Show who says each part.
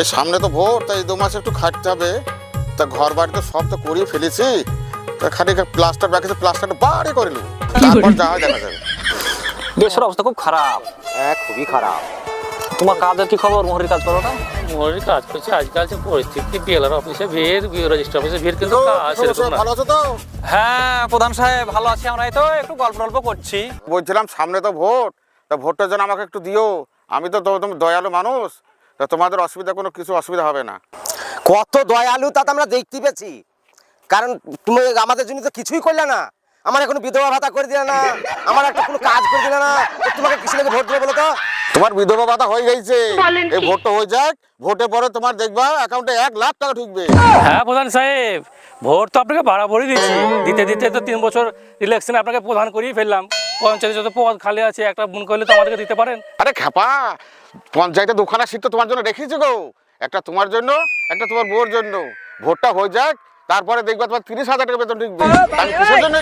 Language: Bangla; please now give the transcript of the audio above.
Speaker 1: এই সামনে তো ভোট, তাই 2 মাস একটু খাটতে হবে। তা ঘর বাড়ি তো সব তো করিয়ে ফেলেছি, তা খালি প্লাস্টার বাকি আছে, প্লাস্টারটা বাড়ি করে নেবো, তারপর যা হয় দেখা যাবে।
Speaker 2: দেশের অবস্থা খুব খারাপ, খুবই খারাপ। তোমার কাজের কি খবর? মোহরির কাজ করো না?
Speaker 3: মোহরির কাজ করছে। আজকাল যে পরিস্থিতি, বিএলআর অফিসে ভিড়, বিও রেজিস্ট্রার অফিসে ভিড়, কিন্তু কাজ সেরকম না।
Speaker 1: ভালো আছো তো?
Speaker 2: হ্যাঁ প্রধান সাহেব ভালো আছি আমরা, এই তো একটু গল্প টল্প করছি।
Speaker 1: বলছিলাম সামনে তো ভোট, তা ভোটটার জন্য আমাকে একটু দিও। আমি তো তুমি দয়ালু মানুষ, তা তোমাদের অসুবিধা কোনো কিছু অসুবিধা হবে না।
Speaker 4: কত দয়ালু তা তো আমরা দেখতে পেয়েছি, কারণ তুমি আমাদের জন্য তো কিছুই করলে না। আমার এখনো বিধবা ভাতা করে দিলে না, আমার একটা কোনো কাজ করে দিলে না, তো তোমাকে কিছু লেগে ভোট দেবে বলো তো?
Speaker 1: তোমার বিধবা ভাতা হয়ে গেছে, এই ভোটটা হয়ে যাক, ভোটের পরে তোমার দেখবা অ্যাকাউন্টে 1,00,000 টাকা ঢুকবে।
Speaker 3: হ্যাঁ প্রধান সাহেব, ভোট তো আপনাকে বাড়াবাড়ি দিচ্ছি, দিতে দিতে তো 3 বছর ইলেকশনে আপনাকে প্রধান করেই ফেললাম। পঞ্চায়েতে যত পদ খালি আছে, একটা মন করলে তো আমাদেরকে দিতে পারেন।
Speaker 1: আরে খেপা, পঞ্চায়েতে 2খানা সিট তো তোমার জন্য রেখেছি গো, একটা তোমার জন্য, একটা তোমার বউর জন্য। ভোটটা হয়ে যাক, তারপরে দেখবা তোমার 30,000 টাকা বেতন ঢুকবে। আমি কিসের জন্য